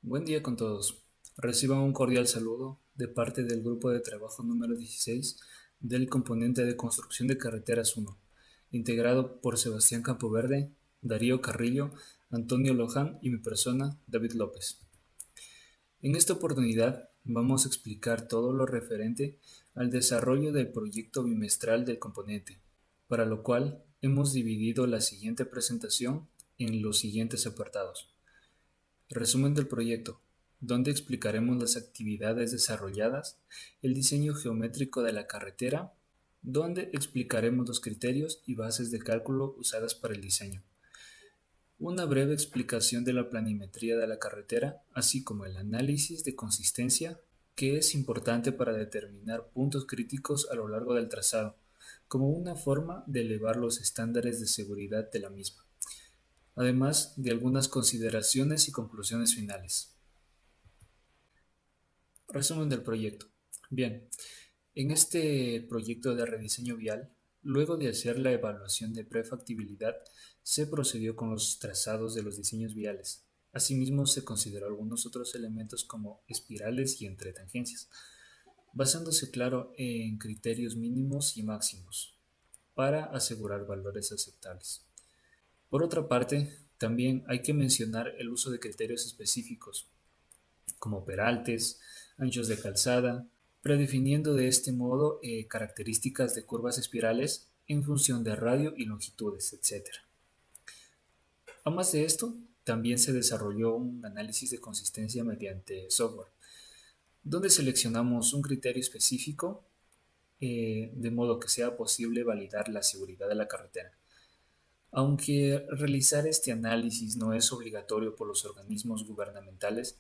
Buen día con todos. Reciban un cordial saludo de parte del grupo de trabajo número 16 del componente de construcción de carreteras 1, integrado por Sebastián Campoverde, Darío Carrillo, Antonio Loján y mi persona, David López. En esta oportunidad vamos a explicar todo lo referente al desarrollo del proyecto bimestral del componente, para lo cual hemos dividido la siguiente presentación en los siguientes apartados. Resumen del proyecto, donde explicaremos las actividades desarrolladas, el diseño geométrico de la carretera, donde explicaremos los criterios y bases de cálculo usadas para el diseño. Una breve explicación de la planimetría de la carretera, así como el análisis de consistencia, que es importante para determinar puntos críticos a lo largo del trazado, como una forma de elevar los estándares de seguridad de la misma, además de algunas consideraciones y conclusiones finales. Resumen del proyecto. Bien, en este proyecto de rediseño vial, luego de hacer la evaluación de prefactibilidad, se procedió con los trazados de los diseños viales. Asimismo, se consideró algunos otros elementos como espirales y entretangencias, basándose, claro, en criterios mínimos y máximos para asegurar valores aceptables. Por otra parte, también hay que mencionar el uso de criterios específicos como peraltes, anchos de calzada, predefiniendo de este modo características de curvas espirales en función de radio y longitudes, etc. Además de esto, también se desarrolló un análisis de consistencia mediante software, donde seleccionamos un criterio específico de modo que sea posible validar la seguridad de la carretera. Aunque realizar este análisis no es obligatorio por los organismos gubernamentales,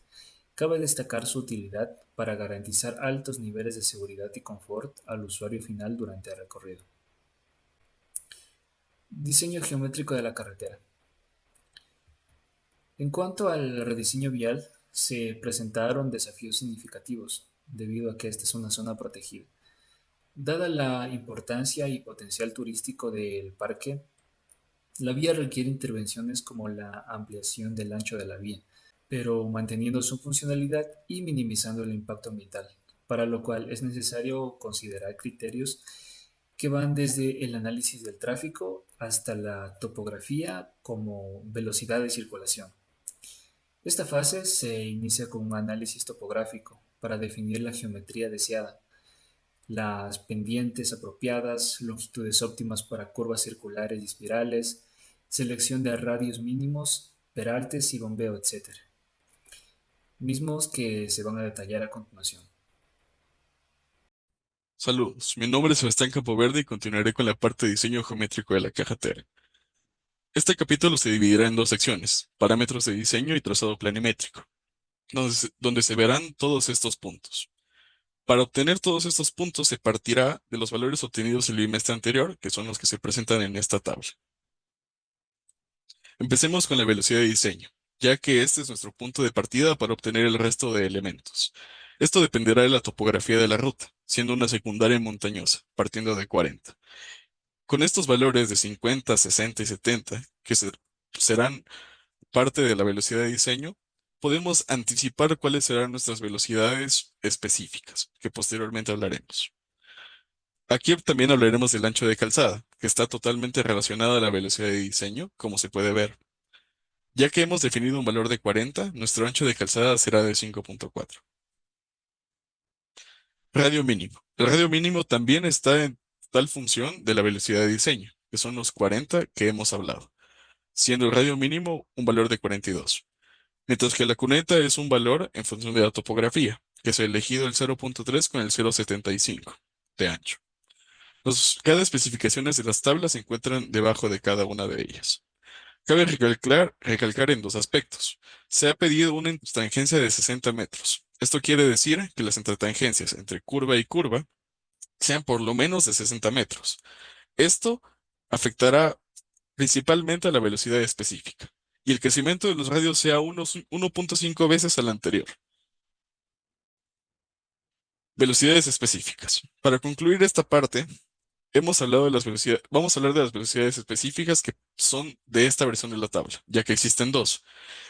cabe destacar su utilidad para garantizar altos niveles de seguridad y confort al usuario final durante el recorrido. Diseño geométrico de la carretera. En cuanto al rediseño vial, se presentaron desafíos significativos debido a que esta es una zona protegida. Dada la importancia y potencial turístico del parque, la vía requiere intervenciones como la ampliación del ancho de la vía, pero manteniendo su funcionalidad y minimizando el impacto ambiental, para lo cual es necesario considerar criterios que van desde el análisis del tráfico hasta la topografía como velocidad de circulación. Esta fase se inicia con un análisis topográfico para definir la geometría deseada, las pendientes apropiadas, longitudes óptimas para curvas circulares y espirales, selección de radios mínimos, peraltes y bombeo, etc. Mismos que se van a detallar a continuación. Saludos, mi nombre es Sebastián Campoverde y continuaré con la parte de diseño geométrico de la carretera. Este capítulo se dividirá en dos secciones, parámetros de diseño y trazado planimétrico, donde se verán todos estos puntos. Para obtener todos estos puntos se partirá de los valores obtenidos el bimestre anterior, que son los que se presentan en esta tabla. Empecemos con la velocidad de diseño, ya que este es nuestro punto de partida para obtener el resto de elementos. Esto dependerá de la topografía de la ruta, siendo una secundaria montañosa, partiendo de 40. Con estos valores de 50, 60 y 70, serán parte de la velocidad de diseño, podemos anticipar cuáles serán nuestras velocidades específicas, que posteriormente hablaremos. Aquí también hablaremos del ancho de calzada, que está totalmente relacionado a la velocidad de diseño, como se puede ver. Ya que hemos definido un valor de 40, nuestro ancho de calzada será de 5.4. Radio mínimo. El radio mínimo también está en tal función de la velocidad de diseño, que son los 40 que hemos hablado, siendo el radio mínimo un valor de 42, mientras que la cuneta es un valor en función de la topografía, que es elegido el 0.3 con el 0.75 de ancho. Cada especificaciones de las tablas se encuentran debajo de cada una de ellas. Cabe recalcar en dos aspectos. Se ha pedido una intertangencia de 60 metros. Esto quiere decir que las intertangencias entre curva y curva sean por lo menos de 60 metros. Esto afectará principalmente a la velocidad específica, y el crecimiento de los radios sea unos 1.5 veces al anterior. Velocidades específicas. Para concluir esta parte, vamos a hablar de las velocidades específicas que son de esta versión de la tabla, ya que existen dos.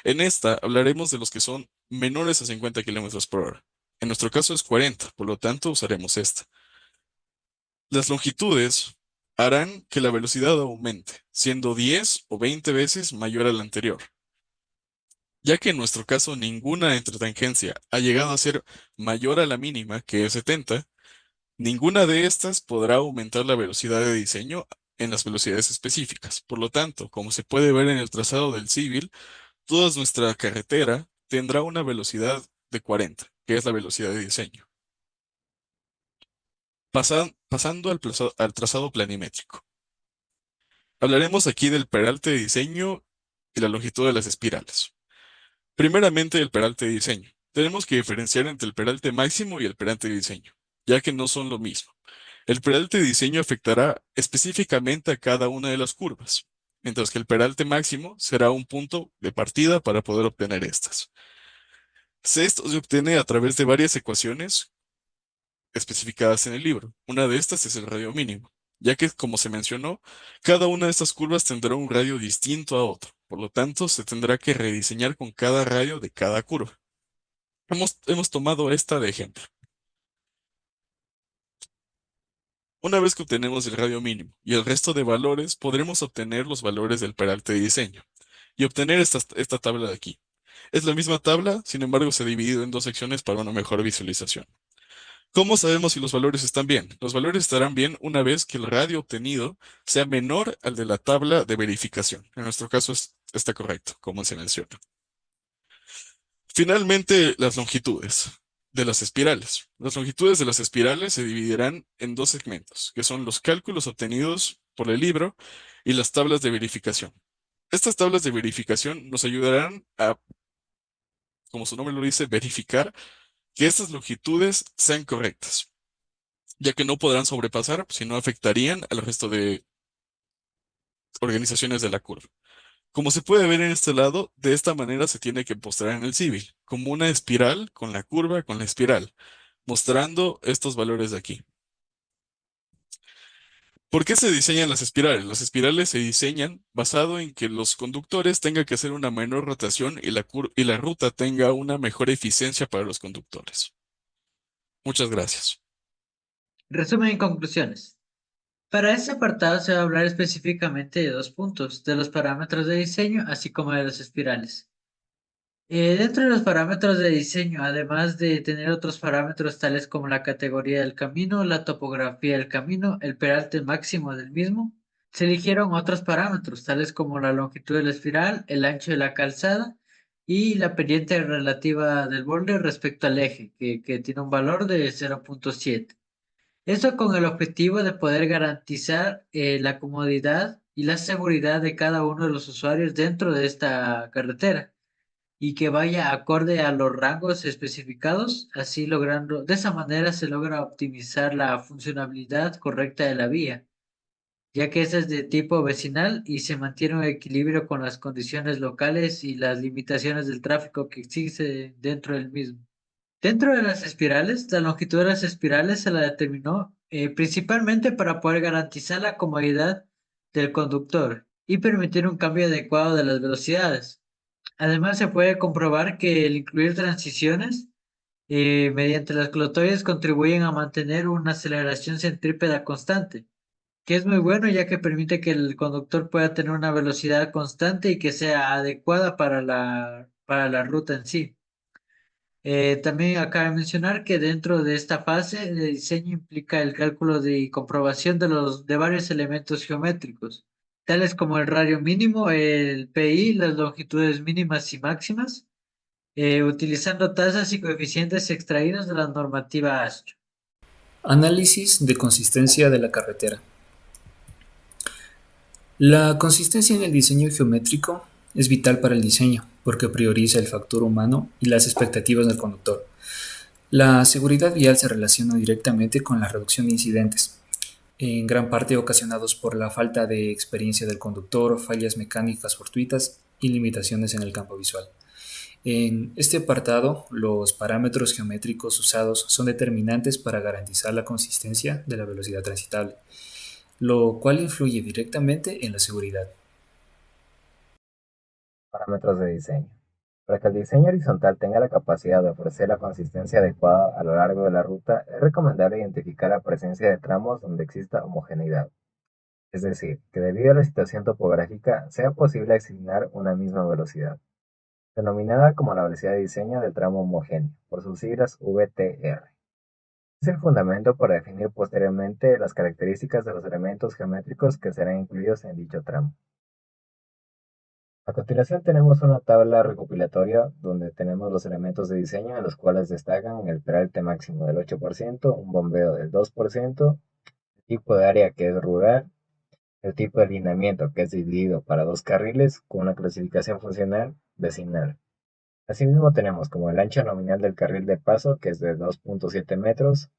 En esta hablaremos de los que son menores a 50 kilómetros por hora. En nuestro caso es 40, por lo tanto usaremos esta. Las longitudes harán que la velocidad aumente, siendo 10 o 20 veces mayor a la anterior. Ya que en nuestro caso ninguna entretangencia ha llegado a ser mayor a la mínima, que es 70, ninguna de estas podrá aumentar la velocidad de diseño en las velocidades específicas. Por lo tanto, como se puede ver en el trazado del civil, toda nuestra carretera tendrá una velocidad de 40, que es la velocidad de diseño. Pasando al trazado planimétrico. Hablaremos aquí del peralte de diseño y la longitud de las espirales. Primeramente, el peralte de diseño. Tenemos que diferenciar entre el peralte máximo y el peralte de diseño, ya que no son lo mismo. El peralte de diseño afectará específicamente a cada una de las curvas, mientras que el peralte máximo será un punto de partida para poder obtener estas. Esto se obtiene a través de varias ecuaciones especificadas en el libro. Una de estas es el radio mínimo, ya que, como se mencionó, cada una de estas curvas tendrá un radio distinto a otro. Por lo tanto, se tendrá que rediseñar con cada radio de cada curva. Hemos tomado esta de ejemplo. Una vez que obtenemos el radio mínimo y el resto de valores, podremos obtener los valores del peralte de diseño y obtener esta tabla de aquí. Es la misma tabla, sin embargo, se ha dividido en dos secciones para una mejor visualización. ¿Cómo sabemos si los valores están bien? Los valores estarán bien una vez que el radio obtenido sea menor al de la tabla de verificación. En nuestro caso está correcto, como se menciona. Finalmente, las longitudes de las espirales. Las longitudes de las espirales se dividirán en dos segmentos, que son los cálculos obtenidos por el libro y las tablas de verificación. Estas tablas de verificación nos ayudarán a, como su nombre lo dice, verificar que estas longitudes sean correctas, ya que no podrán sobrepasar, si no afectarían al resto de organizaciones de la curva. Como se puede ver en este lado, de esta manera se tiene que mostrar en el civil, como una espiral con la curva con la espiral, mostrando estos valores de aquí. ¿Por qué se diseñan las espirales? Las espirales se diseñan basado en que los conductores tengan que hacer una menor rotación y y la ruta tenga una mejor eficiencia para los conductores. Muchas gracias. Resumen y conclusiones. Para este apartado se va a hablar específicamente de dos puntos, de los parámetros de diseño, así como de las espirales. Dentro de los parámetros de diseño, además de tener otros parámetros tales como la categoría del camino, la topografía del camino, el peralte máximo del mismo, se eligieron otros parámetros tales como la longitud de la espiral, el ancho de la calzada y la pendiente relativa del borde respecto al eje, que tiene un valor de 0.7. Esto con el objetivo de poder garantizar la comodidad y la seguridad de cada uno de los usuarios dentro de esta carretera y que vaya acorde a los rangos especificados, así logrando, de esa manera se logra optimizar la funcionalidad correcta de la vía, ya que esta es de tipo vecinal y se mantiene un equilibrio con las condiciones locales y las limitaciones del tráfico que existe dentro del mismo. Dentro de las espirales, la longitud de las espirales se la determinó principalmente para poder garantizar la comodidad del conductor y permitir un cambio adecuado de las velocidades. Además, se puede comprobar que el incluir transiciones mediante las clotoides contribuyen a mantener una aceleración centrípeta constante, que es muy bueno ya que permite que el conductor pueda tener una velocidad constante y que sea adecuada para la ruta en sí. También acaba de mencionar que dentro de esta fase de diseño implica el cálculo y comprobación de varios elementos geométricos, tales como el radio mínimo, el PI, las longitudes mínimas y máximas, utilizando tasas y coeficientes extraídos de la normativa ASTRO. Análisis de consistencia de la carretera. La consistencia en el diseño geométrico es vital para el diseño, porque prioriza el factor humano y las expectativas del conductor. La seguridad vial se relaciona directamente con la reducción de incidentes, en gran parte ocasionados por la falta de experiencia del conductor, fallas mecánicas fortuitas y limitaciones en el campo visual. En este apartado, los parámetros geométricos usados son determinantes para garantizar la consistencia de la velocidad transitable, lo cual influye directamente en la seguridad. Parámetros de diseño. Para que el diseño horizontal tenga la capacidad de ofrecer la consistencia adecuada a lo largo de la ruta, es recomendable identificar la presencia de tramos donde exista homogeneidad, es decir, que debido a la situación topográfica sea posible asignar una misma velocidad, denominada como la velocidad de diseño del tramo homogéneo, por sus siglas VTR. Es el fundamento para definir posteriormente las características de los elementos geométricos que serán incluidos en dicho tramo. A continuación tenemos una tabla recopilatoria donde tenemos los elementos de diseño en los cuales destacan el peralte máximo del 8%, un bombeo del 2%, el tipo de área que es rural, el tipo de alineamiento que es dividido para dos carriles con una clasificación funcional vecinal. Asimismo tenemos como el ancho nominal del carril de paso que es de 2.7 metros,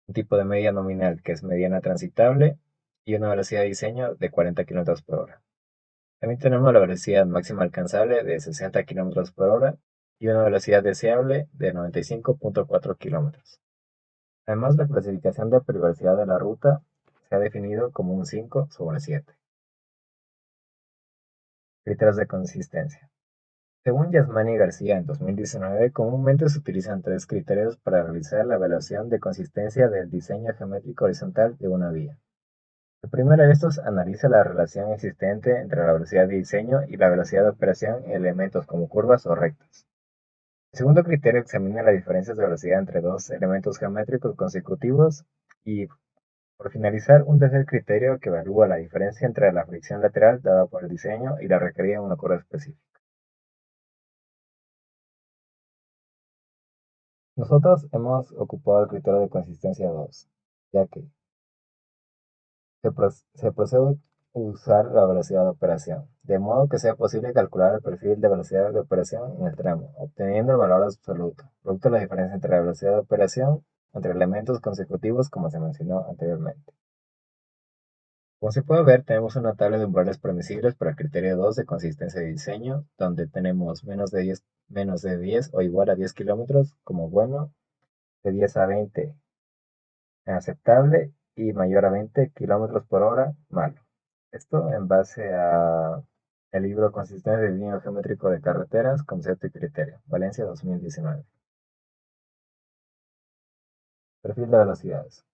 un tipo de media nominal que es mediana transitable y una velocidad de diseño de 40 km por hora. También tenemos la velocidad máxima alcanzable de 60 km por hora y una velocidad deseable de 95.4 km. Además, la clasificación de privacidad de la ruta se ha definido como un 5/7. Criterios de consistencia. Según Yasmani García en 2019, comúnmente se utilizan tres criterios para realizar la evaluación de consistencia del diseño geométrico horizontal de una vía. El primero de estos analiza la relación existente entre la velocidad de diseño y la velocidad de operación en elementos como curvas o rectas. El segundo criterio examina las diferencias de velocidad entre dos elementos geométricos consecutivos y, por finalizar, un tercer criterio que evalúa la diferencia entre la fricción lateral dada por el diseño y la requerida en una curva específica. Nosotros hemos ocupado el criterio de consistencia 2, ya que se procede a usar la velocidad de operación, de modo que sea posible calcular el perfil de velocidad de operación en el tramo, obteniendo el valor absoluto, producto de la diferencia entre la velocidad de operación entre elementos consecutivos como se mencionó anteriormente. Como se puede ver, tenemos una tabla de umbrales permisibles para el criterio 2 de consistencia de diseño, donde tenemos menos de 10 o igual a 10 kilómetros como bueno, de 10 a 20 aceptable y mayor a 20 kilómetros por hora malo. Esto en base a el libro Consistencia de diseño geométrico de carreteras, concepto y criterio, Valencia 2019. Perfil de velocidades.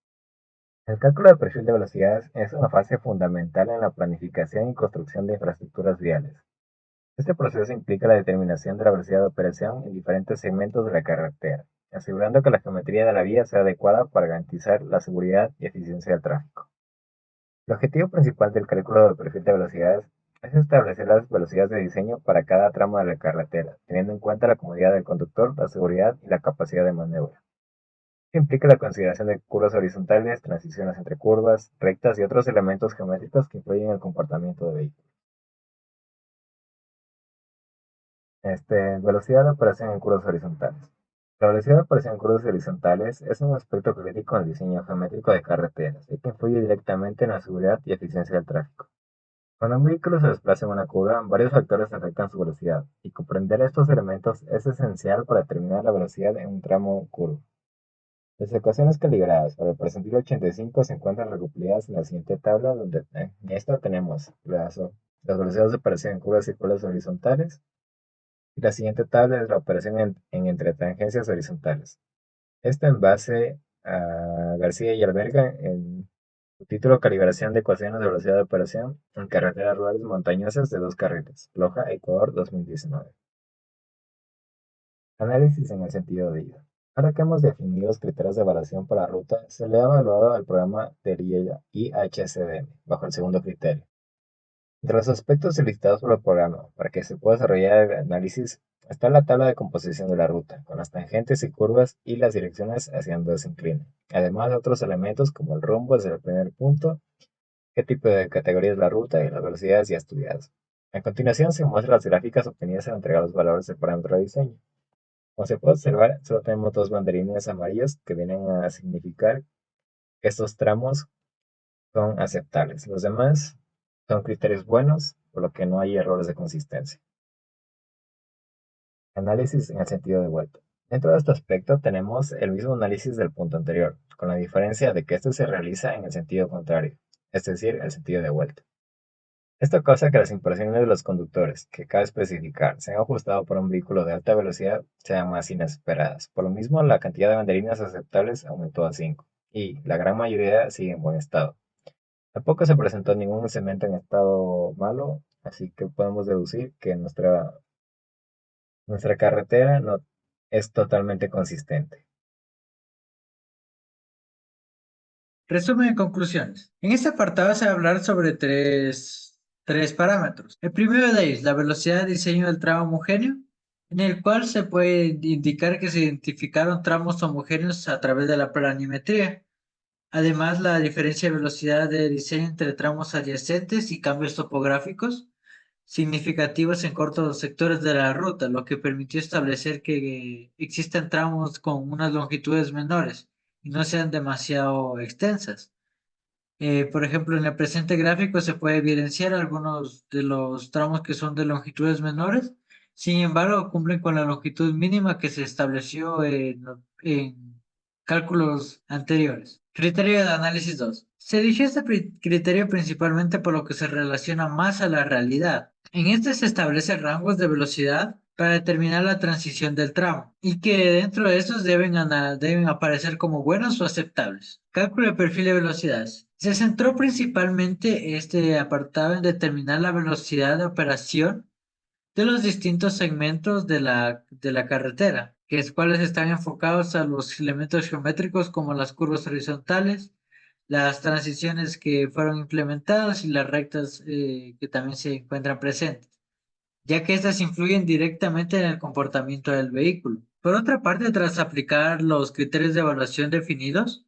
El cálculo de perfil de velocidades es una fase fundamental en la planificación y construcción de infraestructuras viales. Este proceso implica la determinación de la velocidad de operación en diferentes segmentos de la carretera, asegurando que la geometría de la vía sea adecuada para garantizar la seguridad y eficiencia del tráfico. El objetivo principal del cálculo del perfil de velocidades es establecer las velocidades de diseño para cada tramo de la carretera, teniendo en cuenta la comodidad del conductor, la seguridad y la capacidad de maniobra. Esto implica la consideración de curvas horizontales, transiciones entre curvas, rectas y otros elementos geométricos que influyen en el comportamiento de vehículos. Velocidad de operación en curvas horizontales. La velocidad de operación en curvas horizontales es un aspecto crítico en el diseño geométrico de carreteras y que influye directamente en la seguridad y eficiencia del tráfico. Cuando un vehículo se desplaza en una curva, varios factores afectan su velocidad, y comprender estos elementos es esencial para determinar la velocidad en un tramo curvo. Las ecuaciones calibradas para el percentil 85 se encuentran recopiladas en la siguiente tabla, donde en esta tenemos las velocidades de operación en curvas circulares horizontales, y la siguiente tabla es la operación en entre tangencias horizontales. Esto en base a García y Alberga en su título Calibración de ecuaciones de velocidad de operación en carreteras rurales montañosas de dos carriles, Loja, Ecuador 2019. Análisis en el sentido de ida. Ahora que hemos definido los criterios de evaluación para ruta, se le ha evaluado al programa del IHCDM bajo el segundo criterio. Entre los aspectos solicitados por el programa para que se pueda desarrollar el análisis está la tabla de composición de la ruta, con las tangentes y curvas y las direcciones hacia donde se inclina, además de otros elementos como el rumbo desde el primer punto, qué tipo de categoría es la ruta y las velocidades ya estudiadas. A continuación se muestran las gráficas obtenidas al entregar los valores del parámetro de diseño. Como se puede observar, solo tenemos dos banderines amarillos que vienen a significar que estos tramos son aceptables. Los demás son criterios buenos, por lo que no hay errores de consistencia. Análisis en el sentido de vuelta. Dentro de este aspecto tenemos el mismo análisis del punto anterior, con la diferencia de que este se realiza en el sentido contrario, es decir, el sentido de vuelta. Esto causa que las impresiones de los conductores, que cabe especificar, sean ajustados por un vehículo de alta velocidad, sean más inesperadas. Por lo mismo, la cantidad de banderinas aceptables aumentó a 5, y la gran mayoría sigue en buen estado. Tampoco se presentó ningún cemento en estado malo, así que podemos deducir que nuestra carretera no es totalmente consistente. Resumen y conclusiones. En este apartado se va a hablar sobre tres parámetros. El primero de ellos, la velocidad de diseño del tramo homogéneo, en el cual se puede indicar que se identificaron tramos homogéneos a través de la planimetría. Además, la diferencia de velocidad de diseño entre tramos adyacentes y cambios topográficos significativos en cortos sectores de la ruta, lo que permitió establecer que existen tramos con unas longitudes menores y no sean demasiado extensas. Por ejemplo, en el presente gráfico se puede evidenciar algunos de los tramos que son de longitudes menores, sin embargo, cumplen con la longitud mínima que se estableció en cálculos anteriores. Criterio de análisis 2. Se eligió este criterio principalmente por lo que se relaciona más a la realidad. En este se establecen rangos de velocidad para determinar la transición del tramo y que dentro de estos deben aparecer como buenos o aceptables. Cálculo de perfil de velocidades. Se centró principalmente este apartado en determinar la velocidad de operación de los distintos segmentos de la carretera, que es cuáles están enfocados a los elementos geométricos como las curvas horizontales, las transiciones que fueron implementadas y las rectas que también se encuentran presentes, ya que estas influyen directamente en el comportamiento del vehículo. Por otra parte, tras aplicar los criterios de evaluación definidos,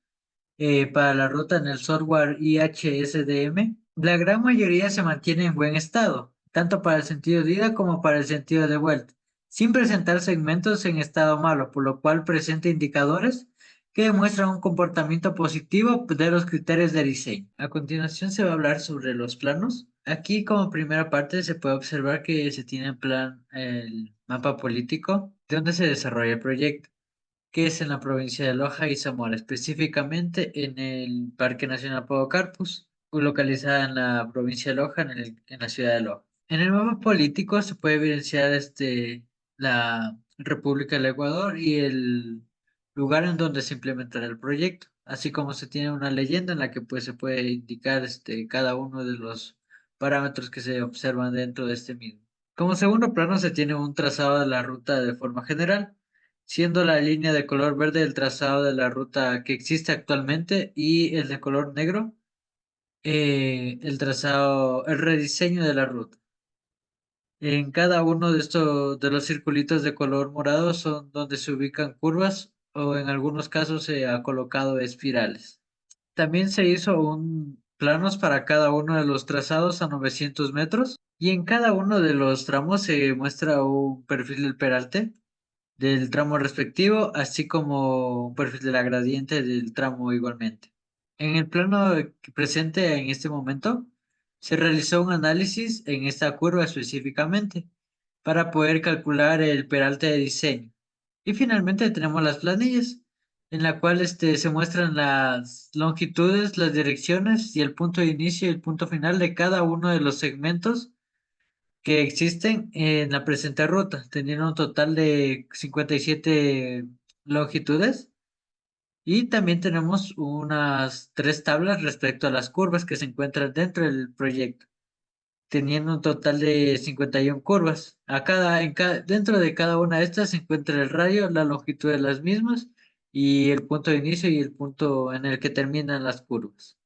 para la ruta en el software IHSDM, la gran mayoría se mantiene en buen estado, tanto para el sentido de ida como para el sentido de vuelta, sin presentar segmentos en estado malo, por lo cual presenta indicadores que demuestran un comportamiento positivo de los criterios de diseño. A continuación se va a hablar sobre los planos. Aquí como primera parte se puede observar que se tiene en plan el mapa político de donde se desarrolla el proyecto, que es en la provincia de Loja y Zamora, específicamente en el Parque Nacional Podocarpus, localizada en la provincia de Loja, en la ciudad de Loja. En el mapa político se puede evidenciar la República del Ecuador y el lugar en donde se implementará el proyecto, así como se tiene una leyenda en la que pues, se puede indicar cada uno de los parámetros que se observan dentro de este mismo. Como segundo plano se tiene un trazado de la ruta de forma general, siendo la línea de color verde el trazado de la ruta que existe actualmente y el de color negro el rediseño de la ruta. En cada uno de estos de los circulitos de color morado son donde se ubican curvas o en algunos casos se ha colocado espirales. También se hizo un planos para cada uno de los trazados a 900 metros y en cada uno de los tramos se muestra un perfil del peralte del tramo respectivo, así como un perfil de la gradiente del tramo igualmente. En el plano presente en este momento, se realizó un análisis en esta curva específicamente para poder calcular el peralte de diseño. Y finalmente tenemos las planillas, en la cual se muestran las longitudes, las direcciones y el punto de inicio y el punto final de cada uno de los segmentos que existen en la presente ruta, teniendo un total de 57 longitudes. Y también tenemos unas tres tablas respecto a las curvas que se encuentran dentro del proyecto, teniendo un total de 51 curvas. Dentro de cada una de estas se encuentra el radio, la longitud de las mismas y el punto de inicio y el punto en el que terminan las curvas.